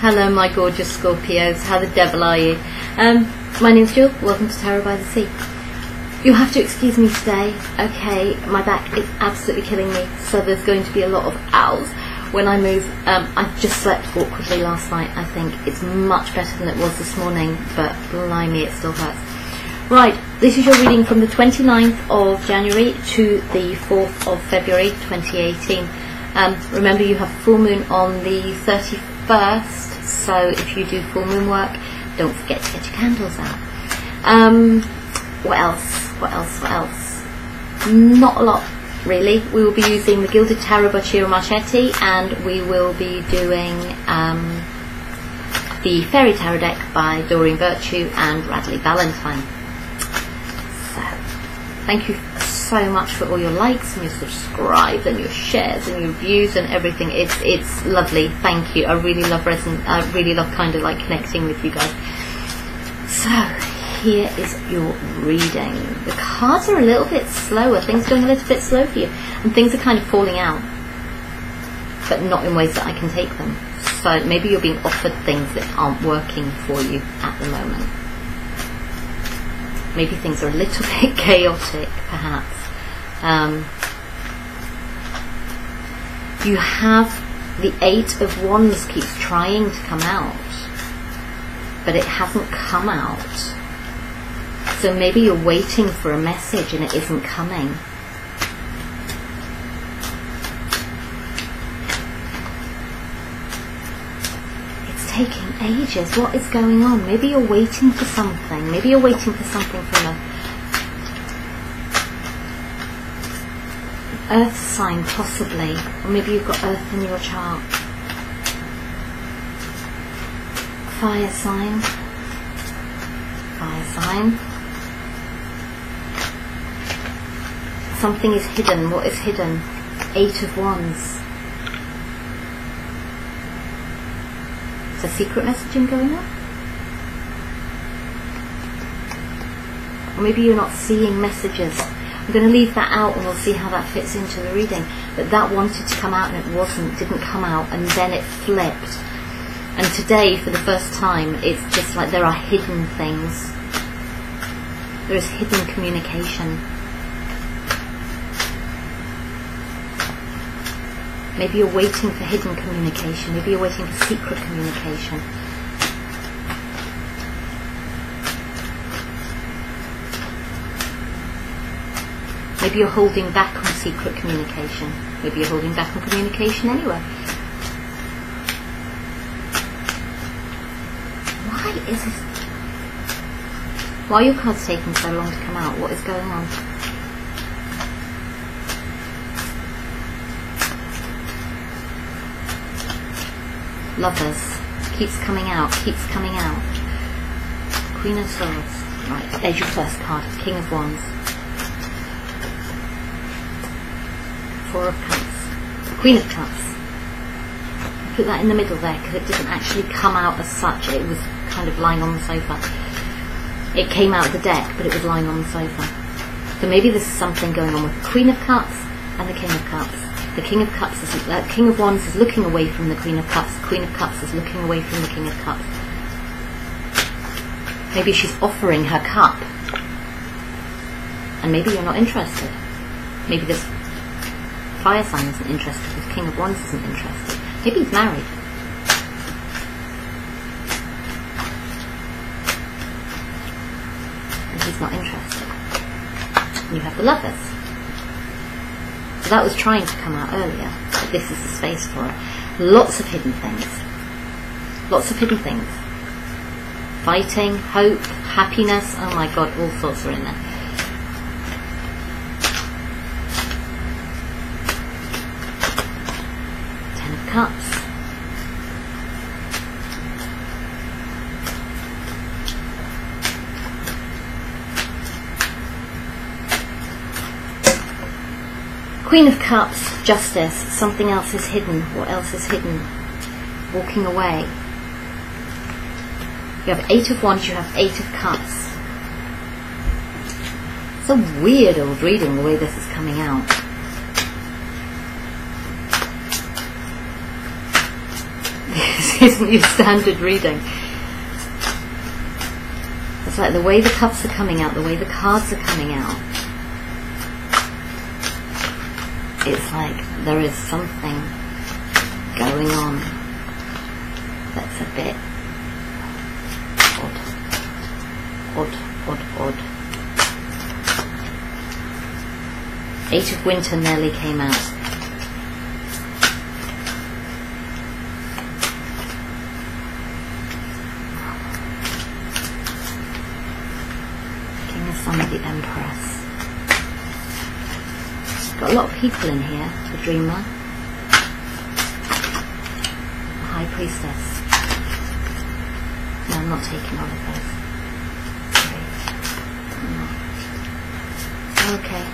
Hello my gorgeous Scorpios, how the devil are you? My name's Jill, welcome to Tarot by the Sea. You'll have to excuse me today, okay, my back is absolutely killing me, so there's going to be a lot of owls when I move. I just slept awkwardly last night, I think. It's much better than it was this morning, but blimey, it still hurts. Right, this is your reading from the 29th of January to the 4th of February 2018. Remember, you have full moon on the 31st, so if you do full moon work, don't forget to get your candles out. What else? Not a lot, really. We will be using the Gilded Tarot by Ciro Marchetti, and we will be doing the Fairy Tarot deck by Doreen Virtue and Radley Valentine. So, thank you so much for all your likes and your subscribes and your shares and your views and everything. It's lovely. Thank you. I really love kind of like connecting with you guys. So here is your reading. The cards are a little bit slower. Things are going a little bit slow for you, and things are kind of falling out, but not in ways that I can take them. So maybe you're being offered things that aren't working for you at the moment. Maybe things are a little bit chaotic, perhaps. You have the Eight of Wands keeps trying to come out, but it hasn't come out. So maybe you're waiting for a message and it isn't coming. Taking ages. What is going on? Maybe you're waiting for something. Maybe you're waiting for something from an earth sign, possibly. Or maybe you've got earth in your chart. Fire sign. Fire sign. Something is hidden. What is hidden? Eight of Wands. A secret messaging going on? Or maybe you're not seeing messages. I'm going to leave that out and we'll see how that fits into the reading. But that wanted to come out and it didn't come out, and then it flipped. And today, for the first time, it's just like there are hidden things. There is hidden communication. Maybe you're waiting for hidden communication. Maybe you're waiting for secret communication. Maybe you're holding back on secret communication. Maybe you're holding back on communication anyway. Why are your cards taking so long to come out? What is going on? Lovers. Keeps coming out. Keeps coming out. Queen of Swords. Right. There's your first card. King of Wands. Four of Cups. Queen of Cups. Put that in the middle there because it didn't actually come out as such. It was kind of lying on the sofa. It came out of the deck, but it was lying on the sofa. So maybe there's something going on with the Queen of Cups and the King of Cups. The King of Cups King of Wands is looking away from the Queen of Cups. The Queen of Cups is looking away from the King of Cups. Maybe she's offering her cup, and maybe you're not interested. Maybe this fire sign isn't interested. This King of Wands isn't interested. Maybe he's married. And he's not interested. And you have the Lovers. So that was trying to come out earlier, but this is the space for it. Lots of hidden things. Lots of hidden things. Fighting, hope, happiness. Oh my God, all sorts are in there. Ten of Cups. Queen of Cups, Justice. Something else is hidden. What else is hidden? Walking away. You have Eight of Wands, you have Eight of Cups. It's a weird old reading the way this is coming out. This isn't your standard reading. It's like the way the cups are coming out, the way the cards are coming out. It's like there is something going on that's a bit odd. Eight of Winter nearly came out. King of Sun, the Empress. Got a lot of people in here. The Dreamer, the High Priestess. No, I'm not taking all of those. Sorry. No. Okay.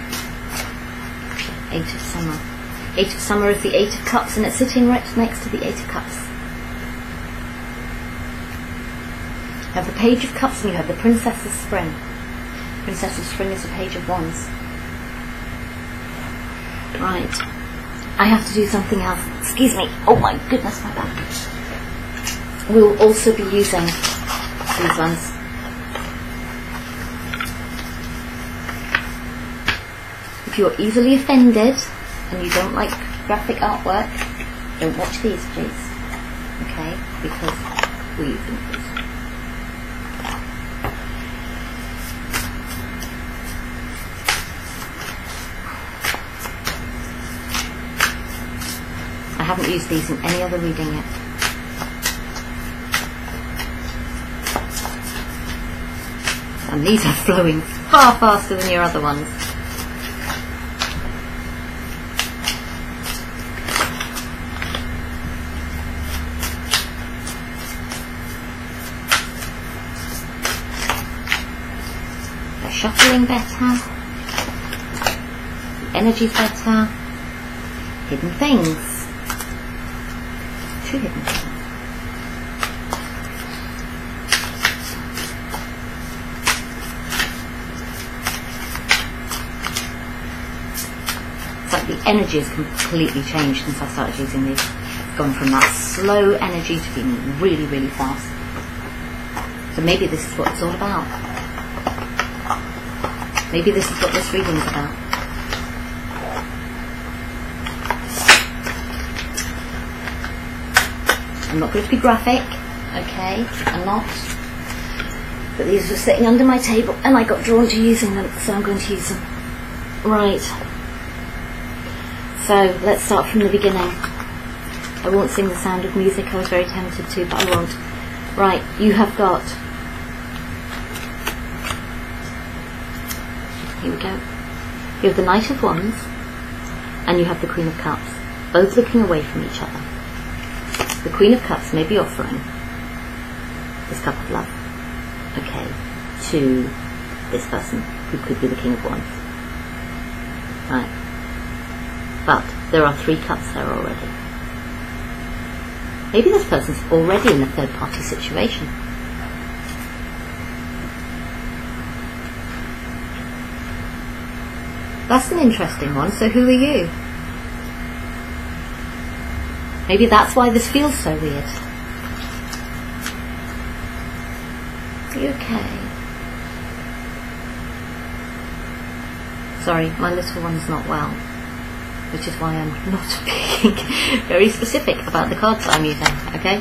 Eight of Summer. Eight of Summer is the Eight of Cups, and it's sitting right next to the Eight of Cups. You have the Page of Cups and you have the Princess of Spring. Princess of Spring is the Page of Wands. Right. I have to do something else. Excuse me. Oh my goodness, my back. We'll also be using these ones. If you're easily offended and you don't like graphic artwork, don't watch these, please. Okay? Because we're using these. I haven't used these in any other reading yet. And these are flowing far faster than your other ones. They're shuffling better. The energy's better. Hidden things. Two hidden things. It's like the energy has completely changed since I started using these. It's gone from that slow energy to being really, really fast. So maybe this is what it's all about. Maybe this is what this reading is about. I'm not going to be graphic, okay, I'm not, but these were sitting under my table and I got drawn to using them, so I'm going to use them. Right, so let's start from the beginning. I won't sing The Sound of Music, I was very tempted to, but I won't. Right, you have got, here we go, you have the Knight of Wands and you have the Queen of Cups, both looking away from each other. The Queen of Cups may be offering this cup of love, okay, to this person who could be the King of Wands. Right. But there are 3 cups there already. Maybe this person's already in a third party situation. That's an interesting one, so who are you? Maybe that's why this feels so weird. Are you okay? Sorry, my little one's not well, which is why I'm not being very specific about the cards I'm using, okay?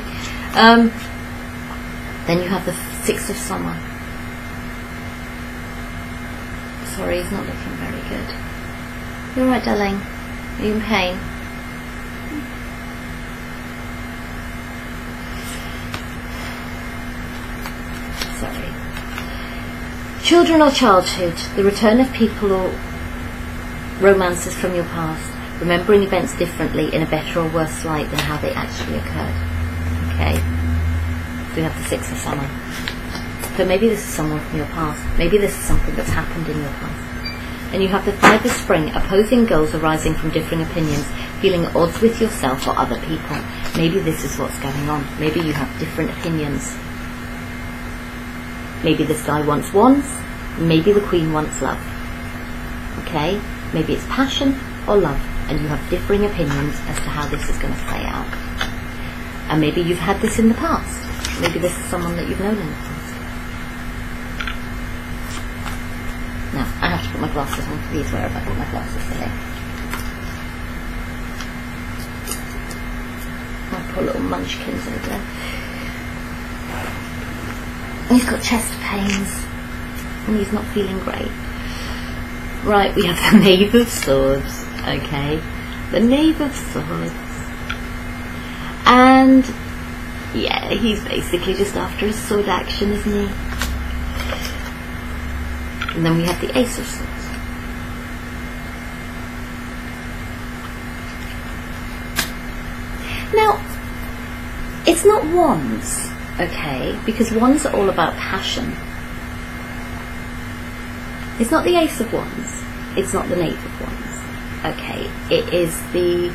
Then you have the Six of Summer. Sorry, he's not looking very good. You alright, darling? Are you in pain? Sorry. Children or childhood, the return of people or romances from your past, remembering events differently in a better or worse light than how they actually occurred. Okay? So we have the Six of Summer. So maybe this is someone from your past. Maybe this is something that's happened in your past. And you have the Five of Spring, opposing goals arising from differing opinions, feeling at odds with yourself or other people. Maybe this is what's going on. Maybe you have different opinions. Maybe this guy wants wands, maybe the Queen wants love. Okay? Maybe it's passion or love, and you have differing opinions as to how this is going to play out. And maybe you've had this in the past. Maybe this is someone that you've known in the past. Now, I have to put my glasses on. Please, where have I put my glasses today? My poor little munchkins over there. He's got chest pains and he's not feeling great. Right, we have the Knave of Swords. Okay, the Knave of Swords. And yeah, he's basically just after his sword action, isn't he? And then we have the Ace of Swords. Now, it's not wands, okay? Because wands are all about passion. It's not the Ace of Wands. It's not the Knave of Wands. Okay, it is the...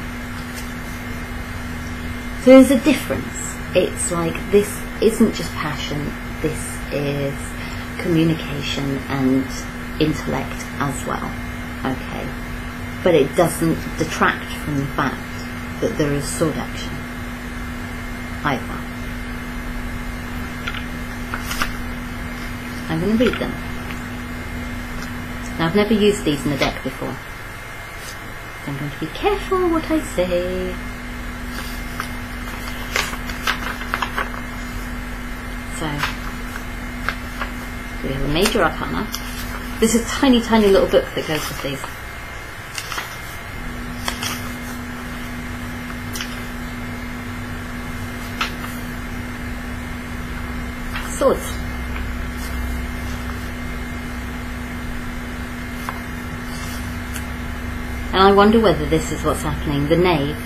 So there's a difference. It's like, this isn't just passion, this is communication and intellect as well. Okay, but it doesn't detract from the fact that there is sword action either. I'm going to read them. Now, I've never used these in a deck before, so I'm going to be careful what I say. So we have a Major Arcana. This is a tiny, tiny little book that goes with these. Swords. And I wonder whether this is what's happening. The Knave.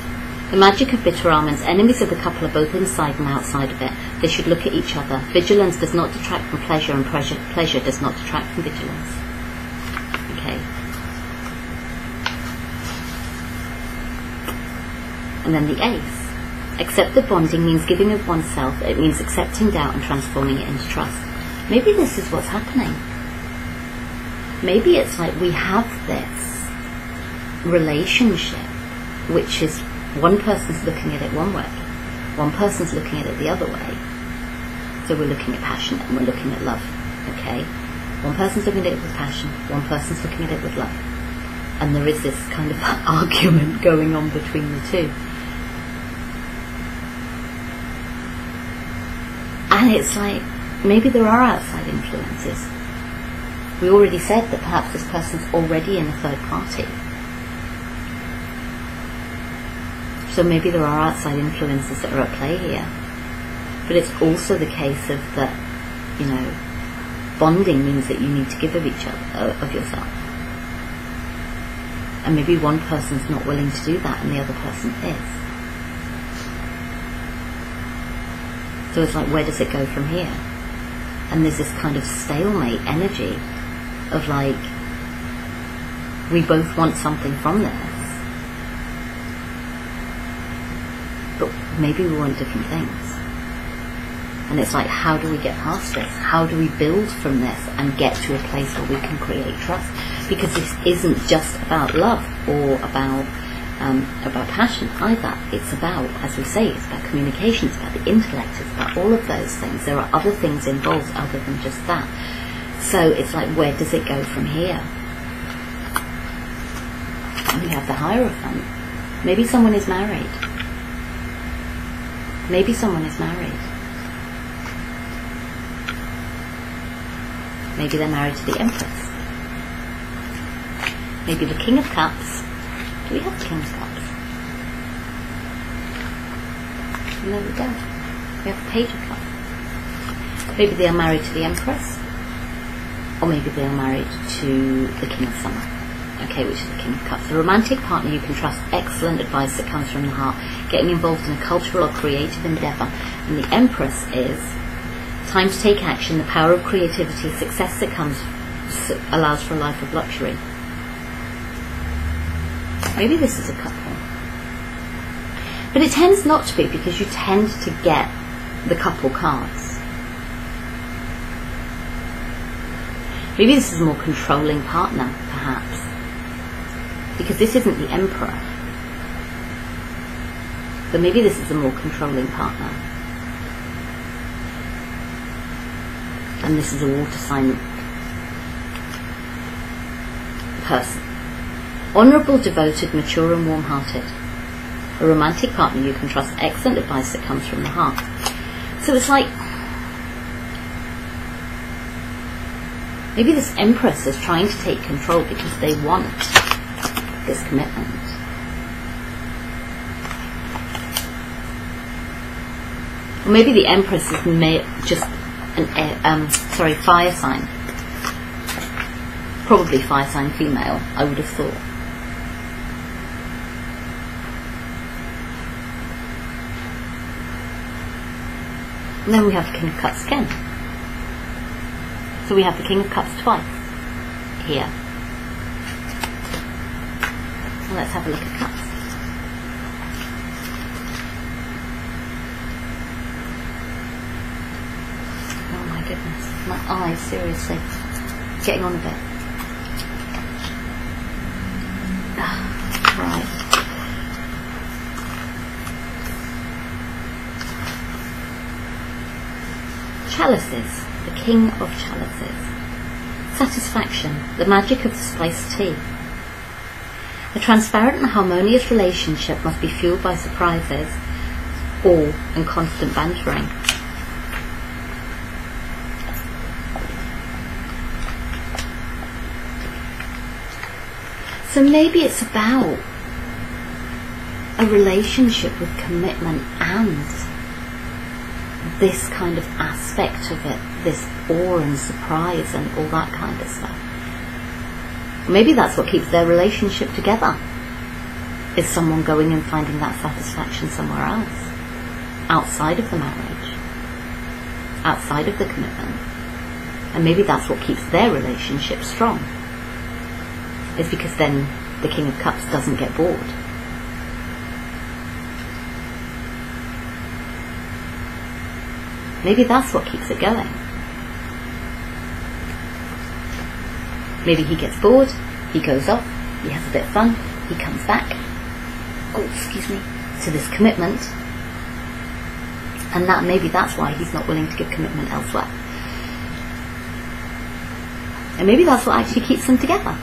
The magic of bitter almonds. Enemies of the couple are both inside and outside of it. They should look at each other. Vigilance does not detract from pleasure, and pleasure does not detract from vigilance. Okay. And then the Ace. Accept that bonding means giving of oneself. It means accepting doubt and transforming it into trust. Maybe this is what's happening. Maybe it's like we have this relationship, which is one person's looking at it one way, one person's looking at it the other way. So we're looking at passion and we're looking at love. Okay, one person's looking at it with passion, one person's looking at it with love, and there is this kind of argument going on between the two. And it's like, maybe there are outside influences. We already said that perhaps this person's already in a third party. So maybe there are outside influences that are at play here. But it's also the case of that, you know, bonding means that you need to give of each other, of yourself. And maybe one person's not willing to do that and the other person is. So it's like, where does it go from here? And there's this kind of stalemate energy of like, we both want something from this, but maybe we want different things. And it's like, how do we get past this? How do we build from this and get to a place where we can create trust? Because this isn't just about love or about passion either. It's about, as we say, it's about communication, it's about the intellect, it's about all of those things. There are other things involved other than just that. So it's like, where does it go from here? And we have the Hierophant. Maybe someone is married. Maybe someone is married. Maybe they're married to the Empress. Maybe the King of Cups. Do we have the King of Cups? No, we don't. We have the Page of Cups. Maybe they are married to the Empress. Or maybe they are married to the King of Summer. Okay, which is the King of Cups. The romantic partner you can trust, excellent advice that comes from the heart, getting involved in a cultural or creative endeavour. And the Empress is time to take action, the power of creativity, success that comes allows for a life of luxury. Maybe this is a couple. But it tends not to be, because you tend to get the couple cards. Maybe this is a more controlling partner, perhaps. Because this isn't the Emperor. But maybe this is a more controlling partner. And this is a water sign person. Honourable, devoted, mature and warm-hearted. A romantic partner you can trust. Excellent advice that comes from the heart. So it's like, maybe this Empress is trying to take control because they want this commitment. Or maybe the Empress is just an fire sign. Probably fire sign female, I would have thought. And then we have the King of Cups again. So we have the King of Cups twice here. Well, let's have a look at Cups. Oh my goodness, my eyes, seriously, getting on a bit. Right. Chalices, the King of Chalices. Satisfaction, the magic of the spiced tea. A transparent and harmonious relationship must be fueled by surprises, awe and constant bantering. So maybe it's about a relationship with commitment and this kind of aspect of it, this awe and surprise and all that kind of stuff. Maybe that's what keeps their relationship together, is someone going and finding that satisfaction somewhere else, outside of the marriage, outside of the commitment. And maybe that's what keeps their relationship strong, is because then the King of Cups doesn't get bored. Maybe that's what keeps it going. Maybe he gets bored, he goes off, he has a bit of fun, he comes back, to this commitment, and maybe that's why he's not willing to give commitment elsewhere. And maybe that's what actually keeps them together.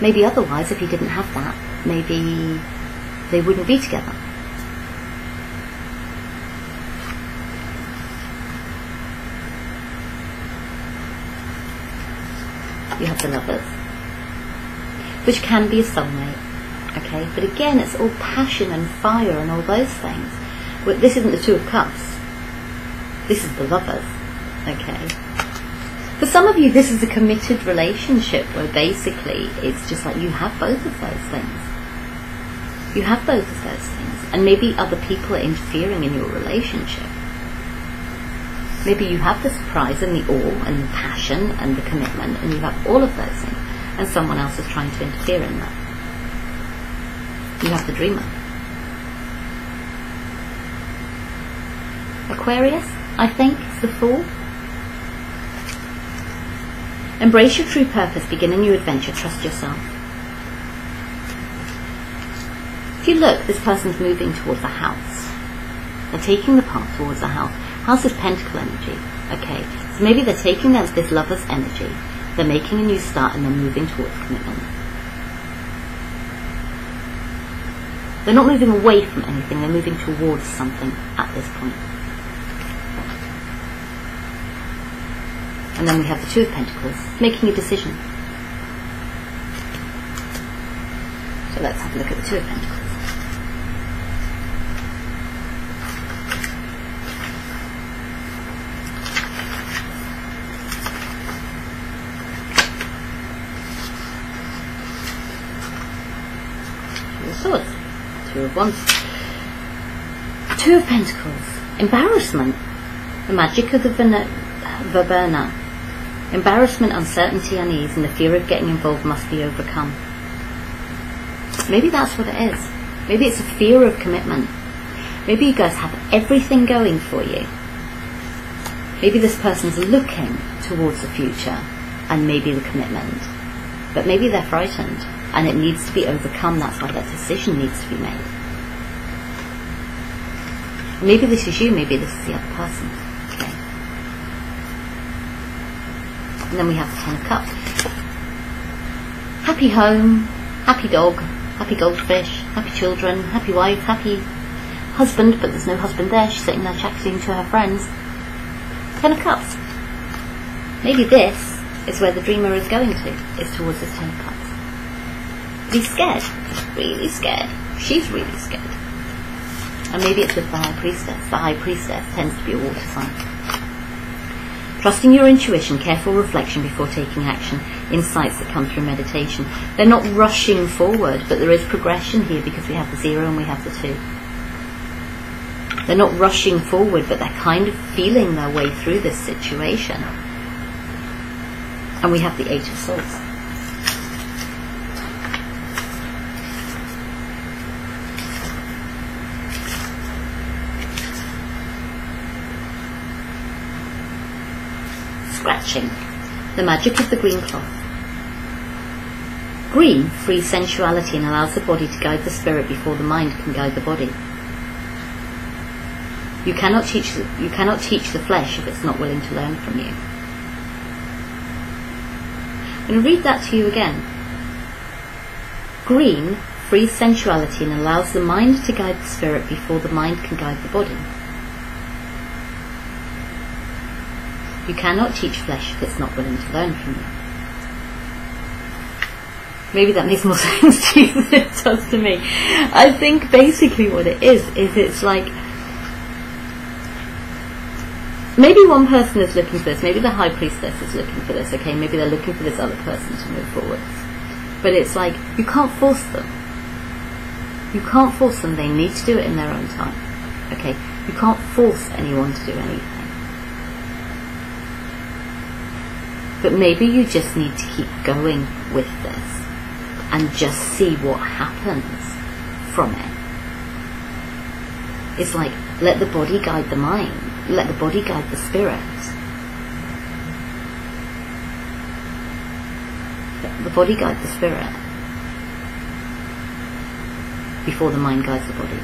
Maybe otherwise, if he didn't have that, maybe they wouldn't be together. You have the Lovers, which can be a soulmate, okay? But again, it's all passion and fire and all those things. Well, this isn't the Two of Cups. This is the Lovers, okay? For some of you, this is a committed relationship where basically it's just like you have both of those things. You have both of those things. And maybe other people are interfering in your relationship. Maybe you have the surprise and the awe and the passion and the commitment, and you have all of those things, and someone else is trying to interfere in that. You have the Dreamer. Aquarius, I think, is the Fool. Embrace your true purpose, begin a new adventure, trust yourself. If you look, this person's moving towards a house. They're taking the path towards a house. House is Pentacle energy, okay? So maybe they're taking this Lover's energy, they're making a new start and they're moving towards commitment. They're not moving away from anything, they're moving towards something at this point. And then we have the Two of Pentacles, making a decision. So let's have a look at the Two of Pentacles. Swords, Two of Wands, Two of Pentacles, embarrassment, the magic of the Verbena. Embarrassment, uncertainty, unease, and the fear of getting involved must be overcome. Maybe that's what it is. Maybe it's a fear of commitment. Maybe you guys have everything going for you. Maybe this person's looking towards the future and maybe the commitment, but maybe they're frightened. And it needs to be overcome. That's why that decision needs to be made. Maybe this is you, maybe this is the other person. Okay. And then we have the Ten of Cups. Happy home, happy dog, happy goldfish, happy children, happy wife, happy husband, but there's no husband there, she's sitting there chatting to her friends. Ten of Cups. Maybe this is where the dreamer is going to, is towards this Ten of Cups. But he's scared, really scared. She's really scared. And maybe it's with the High Priestess. The High Priestess tends to be a water sign. Trusting your intuition, careful reflection before taking action, insights that come through meditation. They're not rushing forward, but there is progression here because we have the 0 and we have the 2. They're not rushing forward, but they're kind of feeling their way through this situation. And we have the 8 of Swords. Scratching. The magic of the green cloth. Green frees sensuality and allows the body to guide the spirit before the mind can guide the body. You cannot teach the flesh if it's not willing to learn from you. I'm going to read that to you again. Green frees sensuality and allows the mind to guide the spirit before the mind can guide the body. You cannot teach flesh if it's not willing to learn from you. Maybe that makes more sense to you than it does to me. I think basically what it is it's like, maybe one person is looking for this, maybe the High Priestess is looking for this, okay, maybe they're looking for this other person to move forward. But it's like, you can't force them. You can't force them, they need to do it in their own time. Okay, you can't force anyone to do anything. But maybe you just need to keep going with this and just see what happens from it. It's like, let the body guide the mind, let the body guide the spirit. Let the body guide the spirit before the mind guides the body.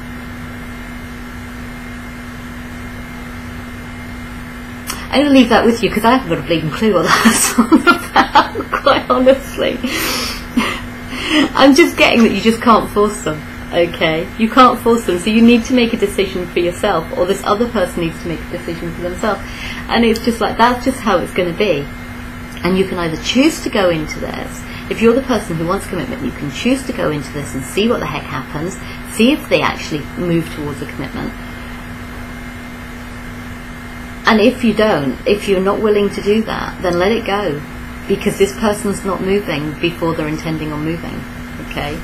I'm going to leave that with you because I haven't got a bleeding clue what that's all about, quite honestly. I'm just getting that you just can't force them, okay? You can't force them, so you need to make a decision for yourself, or this other person needs to make a decision for themselves. And it's just like, that's just how it's going to be. And you can either choose to go into this. If you're the person who wants commitment, you can choose to go into this and see what the heck happens, see if they actually move towards a commitment. And if you don't, if you're not willing to do that, then let it go. Because this person's not moving before they're intending on moving. Okay?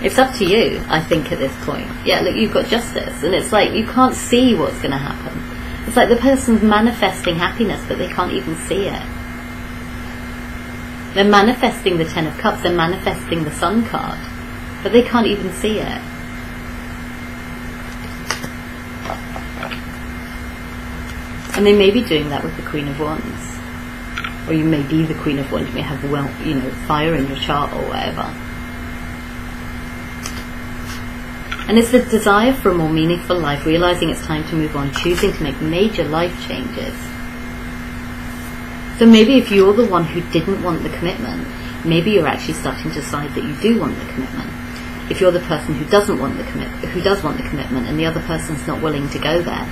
It's up to you, I think, at this point. Yeah, look, you've got justice. And it's like, you can't see what's going to happen. It's like the person's manifesting happiness, but they can't even see it. They're manifesting the Ten of Cups. They're manifesting the Sun card. But they can't even see it. And they may be doing that with the Queen of Wands. Or you may be the Queen of Wands. You may have, well, you know, fire in your chart or whatever. And it's the desire for a more meaningful life, realizing it's time to move on, choosing to make major life changes. So maybe if you're the one who didn't want the commitment, maybe you're actually starting to decide that you do want the commitment. If you're the person who doesn't want the who does want the commitment, and the other person's not willing to go there,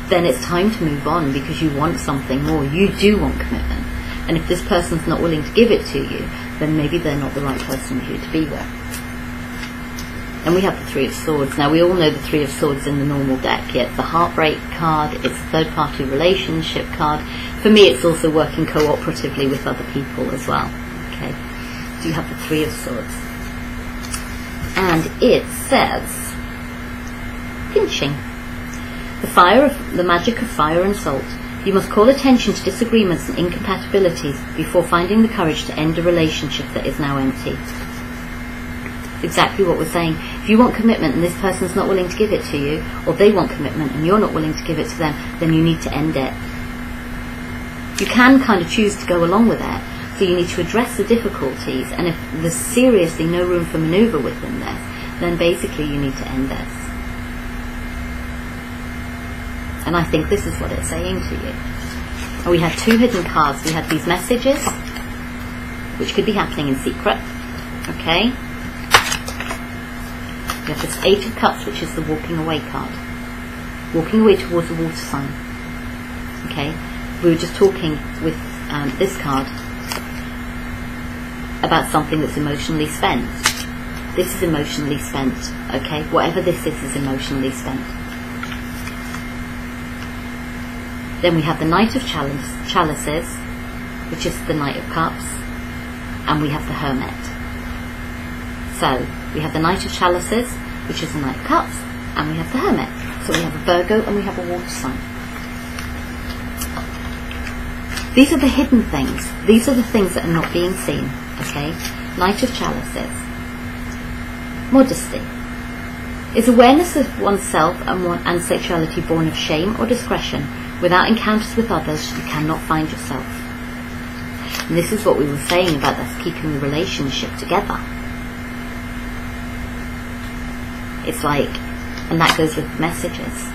then it's time to move on because you want something more. You do want commitment. And if this person's not willing to give it to you, then maybe they're not the right person for you to be with. And we have the Three of Swords. Now, we all know the Three of Swords in the normal deck. Yeah, it's the heartbreak card, it's the third-party relationship card. For me, it's also working cooperatively with other people as well. Okay, so you have the Three of Swords. And it says, pinching. The magic of fire and salt. You must call attention to disagreements and incompatibilities before finding the courage to end a relationship that is now empty. Exactly what we're saying. If you want commitment and this person's not willing to give it to you, or they want commitment and you're not willing to give it to them, then you need to end it. You can kind of choose to go along with it, so you need to address the difficulties, and if there's seriously no room for manoeuvre within this, then basically you need to end this. And I think this is what it's saying to you. And we had two hidden cards. We had these messages, which could be happening in secret. Okay? We have this Eight of Cups, which is the walking away card. Walking away towards a water sign. Okay? We were just talking with this card about something that's emotionally spent. This is emotionally spent. Okay? Whatever this is emotionally spent. Then we have the Knight of Chalices, which is the Knight of Cups, and we have the Hermit. So, we have the Knight of Chalices, which is the Knight of Cups, and we have the Hermit. So we have a Virgo and we have a water sign. These are the hidden things. These are the things that are not being seen. Okay? Knight of Chalices. Modesty. Is awareness of oneself and sexuality born of shame or discretion? Without encounters with others, you cannot find yourself. And this is what we were saying about us keeping the relationship together. It's like, and that goes with messages.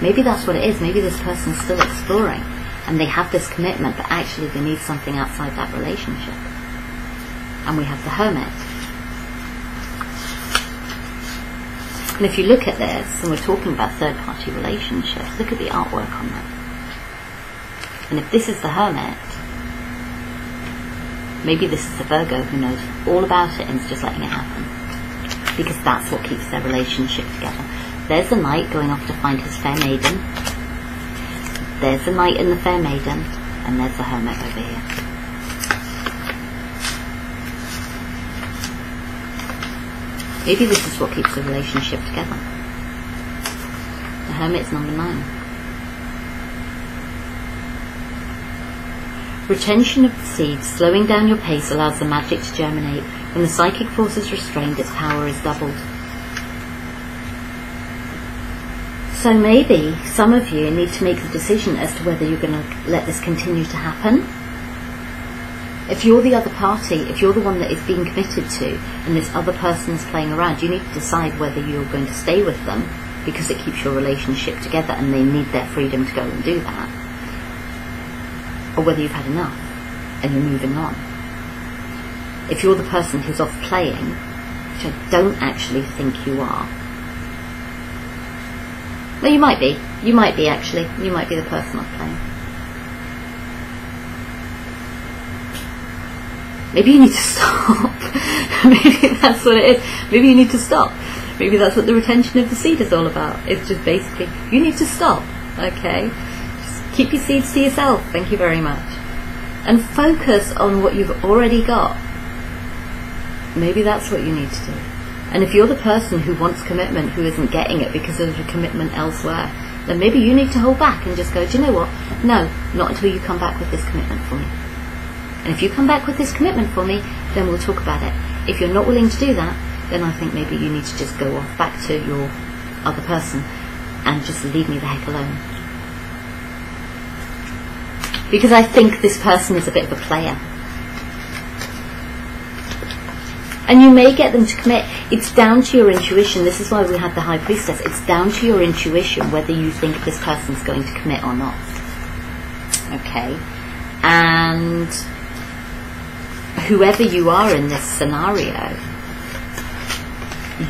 Maybe that's what it is. Maybe this person's still exploring and they have this commitment, but actually they need something outside that relationship. And we have the Hermit. And if you look at this, and we're talking about third-party relationships, look at the artwork on that. And if this is the Hermit, maybe this is the Virgo who knows all about it and is just letting it happen. Because that's what keeps their relationship together. There's the Knight going off to find his fair maiden. There's the Knight and the fair maiden. And there's the Hermit over here. Maybe this is what keeps the relationship together. The Hermit's number 9. Retention of the seeds, slowing down your pace allows the magic to germinate. When the psychic force is restrained, its power is doubled. So maybe some of you need to make the decision as to whether you're going to let this continue to happen. If you're the other party, if you're the one that is being committed to, and this other person is playing around, you need to decide whether you're going to stay with them because it keeps your relationship together and they need their freedom to go and do that, or whether you've had enough and you're moving on. If you're the person who's off playing, which I don't actually think you are. Well, you might be. You might be, actually. You might be the person off playing. Maybe you need to stop. Maybe that's what it is. Maybe you need to stop. Maybe that's what the retention of the seed is all about. It's just basically, you need to stop. Okay? Just keep your seeds to yourself. Thank you very much. And focus on what you've already got. Maybe that's what you need to do. And if you're the person who wants commitment, who isn't getting it because of a commitment elsewhere, then maybe you need to hold back and just go, do you know what? No, not until you come back with this commitment for me. And if you come back with this commitment for me, then we'll talk about it. If you're not willing to do that, then I think maybe you need to just go off back to your other person and just leave me the heck alone. Because I think this person is a bit of a player. And you may get them to commit. It's down to your intuition. This is why we had the High Priestess. It's down to your intuition whether you think this person's going to commit or not. Okay? And whoever you are in this scenario,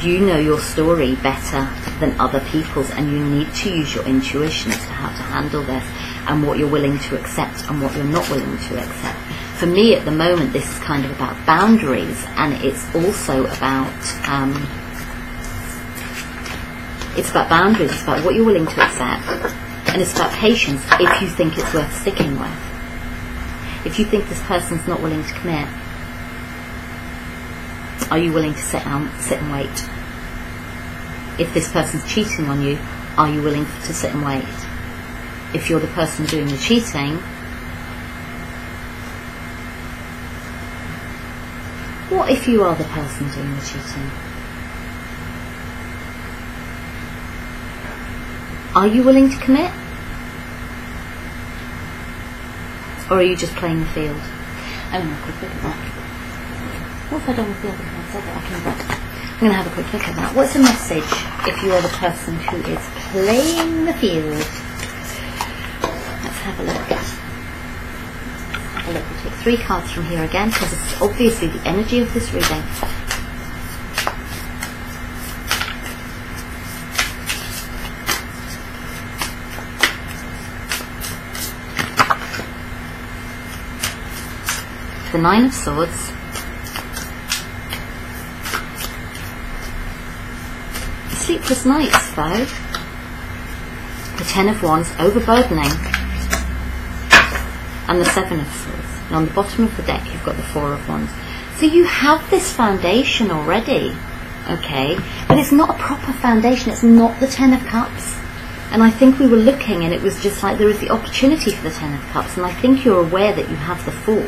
you know your story better than other people's, and you need to use your intuition as to how to handle this and what you're willing to accept and what you're not willing to accept. For me at the moment, this is kind of about boundaries, and it's also about boundaries. It's about what you're willing to accept, and it's about patience if you think it's worth sticking with. If you think this person's not willing to commit, are you willing to sit and wait? If this person's cheating on you, are you willing to sit and wait? If you're the person doing the cheating, what if you are the person doing the cheating? Are you willing to commit? Or are you just playing the field? Oh, no, quick look at that. What have I done with the other cards? I'm going to have a quick look at that. What's the message if you are the person who is playing the field? Let's have a look. We'll take 3 cards from here again, because it's obviously the energy of this reading. The 9 of Swords, sleepless nights though, the 10 of Wands, overburdening, and the 7 of Swords. And on the bottom of the deck you've got the 4 of Wands. So you have this foundation already, okay, but it's not a proper foundation. It's not the 10 of Cups. And I think we were looking and it was just like there is the opportunity for the 10 of Cups, and I think you're aware that you have the 4.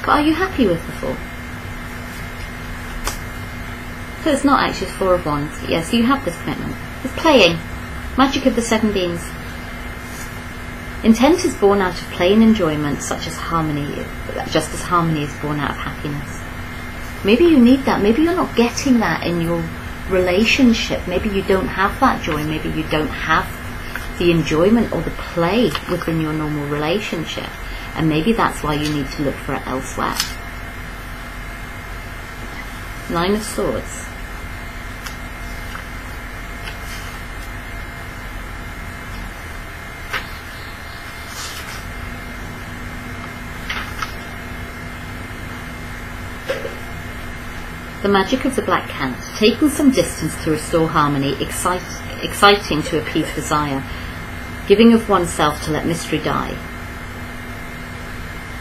But are you happy with the 4? So it's not actually 4 of Wands. Yes, you have this commitment. It's playing. Magic of the 7 beans. Intent is born out of play and enjoyment, such as harmony, just as harmony is born out of happiness. Maybe you need that. Maybe you're not getting that in your relationship. Maybe you don't have that joy. Maybe you don't have the enjoyment or the play within your normal relationship. And maybe that's why you need to look for it elsewhere. 9 of Swords. The magic of the black cat, taking some distance to restore harmony, exciting to appease desire, giving of oneself to let mystery die.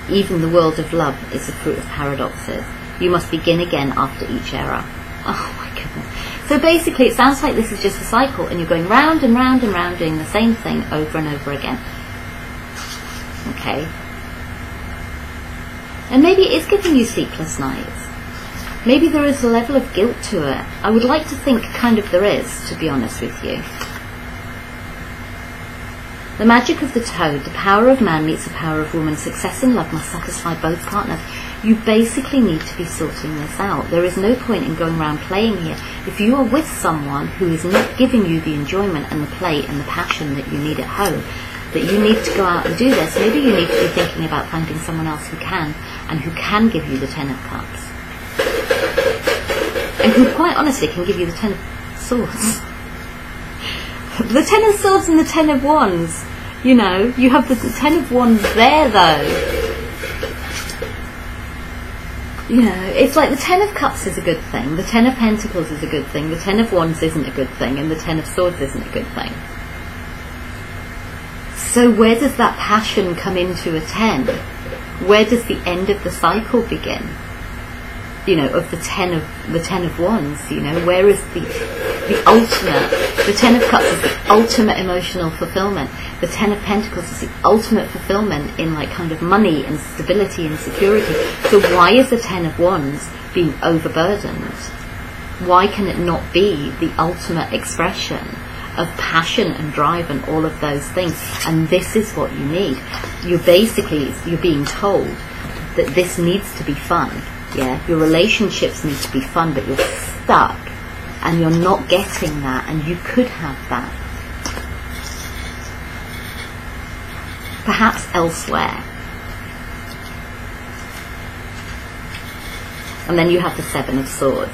Even the world of love is the fruit of paradoxes. You must begin again after each era. Oh my goodness. So basically it sounds like this is just a cycle and you're going round and round and round doing the same thing over and over again. Okay. And maybe it is giving you sleepless nights. Maybe there is a level of guilt to it. I would like to think kind of there is, to be honest with you. The magic of the toad, the power of man meets the power of woman. Success in love must satisfy both partners. You basically need to be sorting this out. There is no point in going around playing here. If you are with someone who is not giving you the enjoyment and the play and the passion that you need at home, that you need to go out and do this, maybe you need to be thinking about finding someone else who can, and who can give you the 10 of Cups. And who quite honestly can give you the 10 of Swords. The 10 of Swords and the 10 of Wands. You know, you have the 10 of Wands there though. You know, it's like the 10 of Cups is a good thing, the 10 of Pentacles is a good thing, the 10 of Wands isn't a good thing, and the 10 of Swords isn't a good thing. So where does that passion come into a 10? Where does the end of the cycle begin? You know, of the 10 of Wands, you know, where is the ultimate? The 10 of Cups is the ultimate emotional fulfillment. The 10 of Pentacles is the ultimate fulfillment in like kind of money and stability and security. So why is the 10 of Wands being overburdened? Why can it not be the ultimate expression of passion and drive and all of those things? And this is what you need. You're being told that this needs to be fun. Yeah, your relationships need to be fun, but you're stuck and you're not getting that, and you could have that perhaps elsewhere. And then you have the 7 of Swords.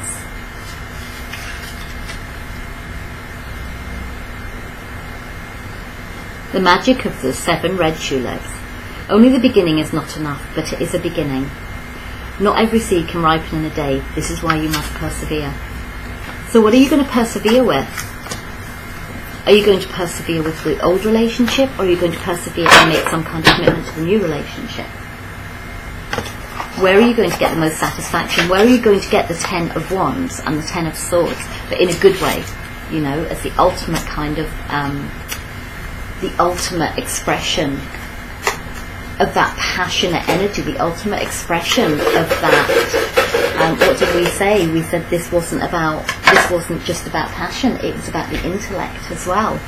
The magic of the 7 red tulips. Only the beginning is not enough, but it is a beginning. Not every seed can ripen in a day. This is why you must persevere. So what are you going to persevere with? Are you going to persevere with the old relationship, or are you going to persevere and make some kind of commitment to the new relationship? Where are you going to get the most satisfaction? Where are you going to get the 10 of Wands and the 10 of Swords, but in a good way, you know, as the ultimate kind of, the ultimate expression of that passionate energy, the ultimate expression of that. What did we say? We said this wasn't just about passion, it was about the intellect as well.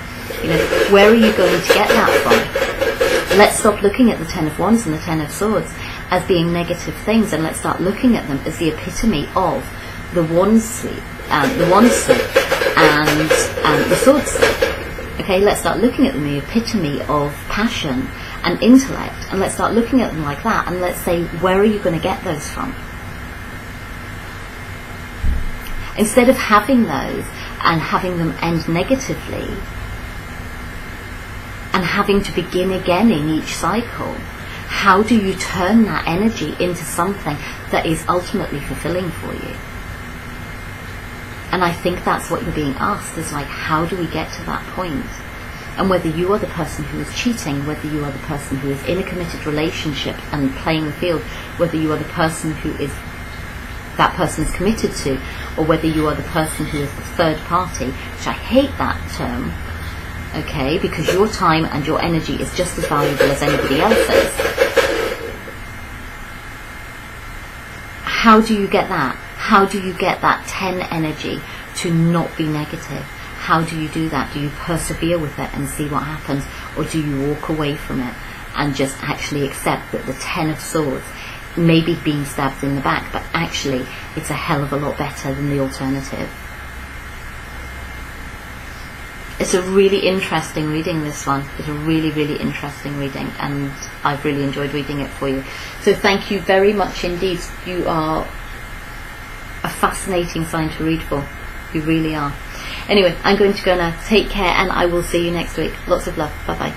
You know, where are you going to get that from? Let's stop looking at the 10 of Wands and the 10 of Swords as being negative things, and let's start looking at them as the epitome of the wand sleep, and the sword sleep. Okay, let's start looking at them the epitome of passion and intellect, and let's start looking at them like that, and let's say, where are you going to get those from? Instead of having those and having them end negatively and having to begin again in each cycle, how do you turn that energy into something that is ultimately fulfilling for you? And I think that's what you're being asked, is like, how do we get to that point? And whether you are the person who is cheating, whether you are the person who is in a committed relationship and playing the field, whether you are the person who is that person is committed to, or whether you are the person who is the third party, which I hate that term, okay, because your time and your energy is just as valuable as anybody else's. How do you get that? How do you get that 10 energy to not be negative? How do you do that? Do you persevere with it and see what happens, or do you walk away from it and just actually accept that the 10 of swords maybe being stabbed in the back, but actually it's a hell of a lot better than the alternative? It's a really interesting reading, this one. It's a really, really interesting reading, and I've really enjoyed reading it for you. So thank you very much indeed. You are a fascinating sign to read for. You really are. Anyway, I'm going to go now. Take care, and I will see you next week. Lots of love. Bye-bye.